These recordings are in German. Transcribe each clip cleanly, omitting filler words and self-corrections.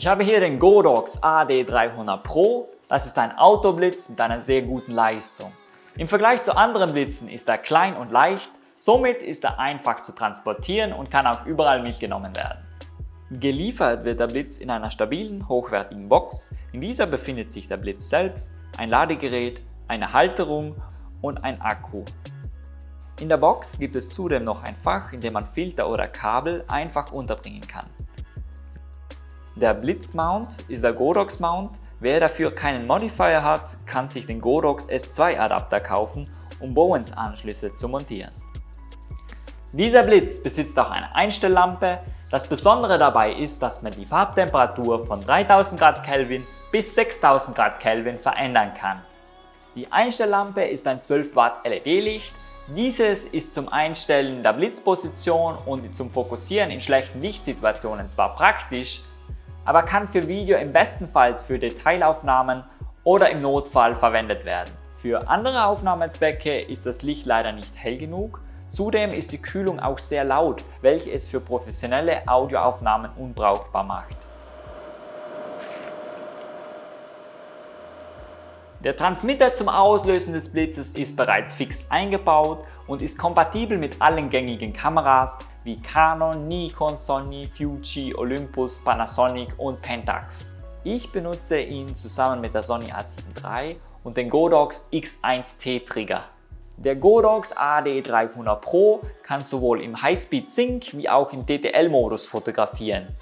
Ich habe hier den Godox AD300 Pro. Das ist ein Autoblitz mit einer sehr guten Leistung. Im Vergleich zu anderen Blitzen ist er klein und leicht, somit ist er einfach zu transportieren und kann auch überall mitgenommen werden. Geliefert wird der Blitz in einer stabilen, hochwertigen Box. In dieser befindet sich der Blitz selbst, ein Ladegerät, eine Halterung und ein Akku. In der Box gibt es zudem noch ein Fach, in dem man Filter oder Kabel einfach unterbringen kann. Der Blitzmount ist der Godox Mount. Wer dafür keinen Modifier hat, kann sich den Godox S2 Adapter kaufen, um Bowens Anschlüsse zu montieren. Dieser Blitz besitzt auch eine Einstelllampe. Das Besondere dabei ist, dass man die Farbtemperatur von 3000 Grad Kelvin bis 6000 Grad Kelvin verändern kann. Die Einstelllampe ist ein 12 Watt LED-Licht. Dieses ist zum Einstellen der Blitzposition und zum Fokussieren in schlechten Lichtsituationen zwar praktisch, aber kann für Video im besten Fall für Detailaufnahmen oder im Notfall verwendet werden. Für andere Aufnahmezwecke ist das Licht leider nicht hell genug. Zudem ist die Kühlung auch sehr laut, welche es für professionelle Audioaufnahmen unbrauchbar macht. Der Transmitter zum Auslösen des Blitzes ist bereits fix eingebaut und ist kompatibel mit allen gängigen Kameras wie Canon, Nikon, Sony, Fuji, Olympus, Panasonic und Pentax. Ich benutze ihn zusammen mit der Sony A7 III und den Godox X1T Trigger. Der Godox AD300 Pro kann sowohl im Highspeed Sync wie auch im TTL-Modus fotografieren.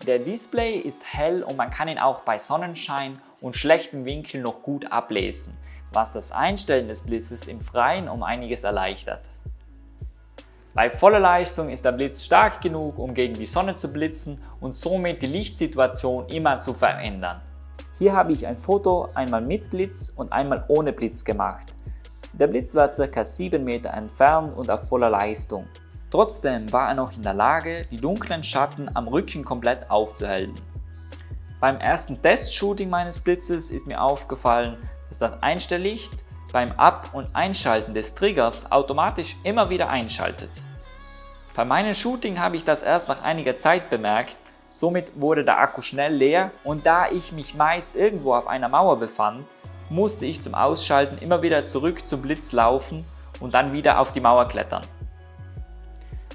Der Display ist hell und man kann ihn auch bei Sonnenschein und schlechtem Winkel noch gut ablesen, was das Einstellen des Blitzes im Freien um einiges erleichtert. Bei voller Leistung ist der Blitz stark genug, um gegen die Sonne zu blitzen und somit die Lichtsituation immer zu verändern. Hier habe ich ein Foto einmal mit Blitz und einmal ohne Blitz gemacht. Der Blitz war ca. 7 Meter entfernt und auf voller Leistung. Trotzdem war er noch in der Lage, die dunklen Schatten am Rücken komplett aufzuhellen. Beim ersten Testshooting meines Blitzes ist mir aufgefallen, dass das Einstelllicht beim Ab- und Einschalten des Triggers automatisch immer wieder einschaltet. Bei meinem Shooting habe ich das erst nach einiger Zeit bemerkt, somit wurde der Akku schnell leer und da ich mich meist irgendwo auf einer Mauer befand, musste ich zum Ausschalten immer wieder zurück zum Blitz laufen und dann wieder auf die Mauer klettern.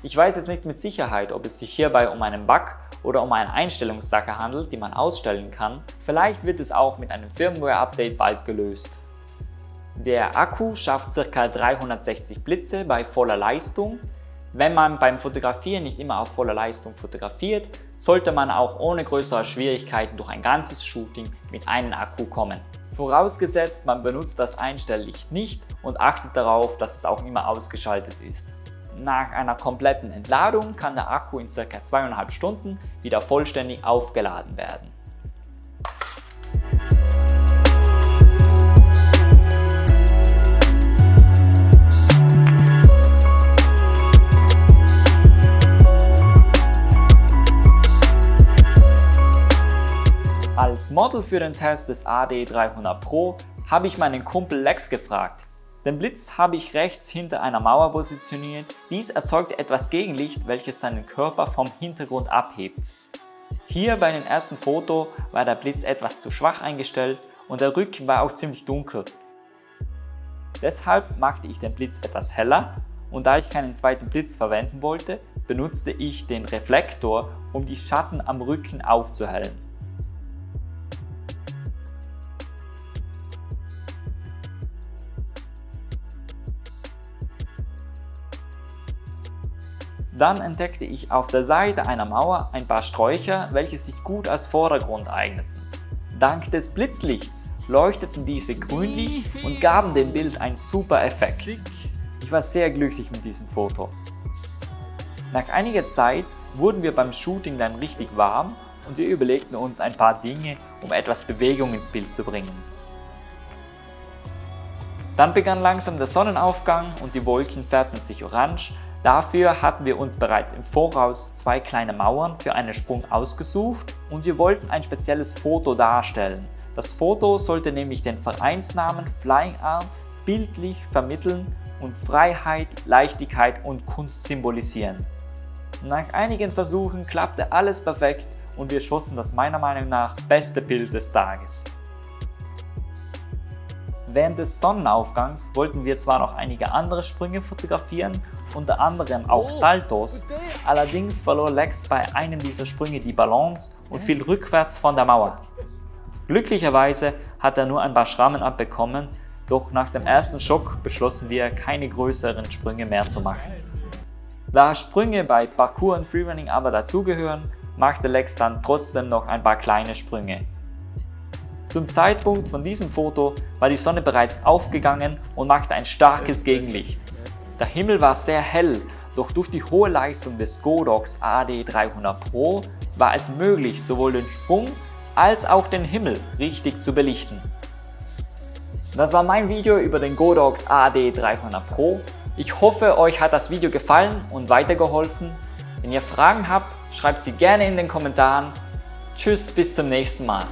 Ich weiß jetzt nicht mit Sicherheit, ob es sich hierbei um einen Bug oder um eine Einstellungssache handelt, die man ausstellen kann. Vielleicht wird es auch mit einem Firmware-Update bald gelöst. Der Akku schafft ca. 360 Blitze bei voller Leistung. Wenn man beim Fotografieren nicht immer auf voller Leistung fotografiert, sollte man auch ohne größere Schwierigkeiten durch ein ganzes Shooting mit einem Akku kommen. Vorausgesetzt, man benutzt das Einstelllicht nicht und achtet darauf, dass es auch immer ausgeschaltet ist. Nach einer kompletten Entladung kann der Akku in ca. 2,5 Stunden wieder vollständig aufgeladen werden. Als Model für den Test des AD300 Pro habe ich meinen Kumpel Lex gefragt. Den Blitz habe ich rechts hinter einer Mauer positioniert. Dies erzeugt etwas Gegenlicht, welches seinen Körper vom Hintergrund abhebt. Hier bei dem ersten Foto war der Blitz etwas zu schwach eingestellt und der Rücken war auch ziemlich dunkel. Deshalb machte ich den Blitz etwas heller und da ich keinen zweiten Blitz verwenden wollte, benutzte ich den Reflektor, um die Schatten am Rücken aufzuhellen. Dann entdeckte ich auf der Seite einer Mauer ein paar Sträucher, welche sich gut als Vordergrund eigneten. Dank des Blitzlichts leuchteten diese grünlich und gaben dem Bild einen super Effekt. Ich war sehr glücklich mit diesem Foto. Nach einiger Zeit wurden wir beim Shooting dann richtig warm und wir überlegten uns ein paar Dinge, um etwas Bewegung ins Bild zu bringen. Dann begann langsam der Sonnenaufgang und die Wolken färbten sich orange. Dafür hatten wir uns bereits im Voraus 2 kleine Mauern für einen Sprung ausgesucht und wir wollten ein spezielles Foto darstellen. Das Foto sollte nämlich den Vereinsnamen Flying Art bildlich vermitteln und Freiheit, Leichtigkeit und Kunst symbolisieren. Nach einigen Versuchen klappte alles perfekt und wir schossen das meiner Meinung nach beste Bild des Tages. Während des Sonnenaufgangs wollten wir zwar noch einige andere Sprünge fotografieren, unter anderem auch Saltos, allerdings verlor Lex bei einem dieser Sprünge die Balance und fiel rückwärts von der Mauer. Glücklicherweise hat er nur ein paar Schrammen abbekommen, doch nach dem ersten Schock beschlossen wir, keine größeren Sprünge mehr zu machen. Da Sprünge bei Parkour und Freerunning aber dazugehören, machte Lex dann trotzdem noch ein paar kleine Sprünge. Zum Zeitpunkt von diesem Foto war die Sonne bereits aufgegangen und machte ein starkes Gegenlicht. Der Himmel war sehr hell, doch durch die hohe Leistung des Godox AD300 Pro war es möglich, sowohl den Sprung als auch den Himmel richtig zu belichten. Das war mein Video über den Godox AD300 Pro. Ich hoffe, euch hat das Video gefallen und weitergeholfen. Wenn ihr Fragen habt, schreibt sie gerne in den Kommentaren. Tschüss, bis zum nächsten Mal.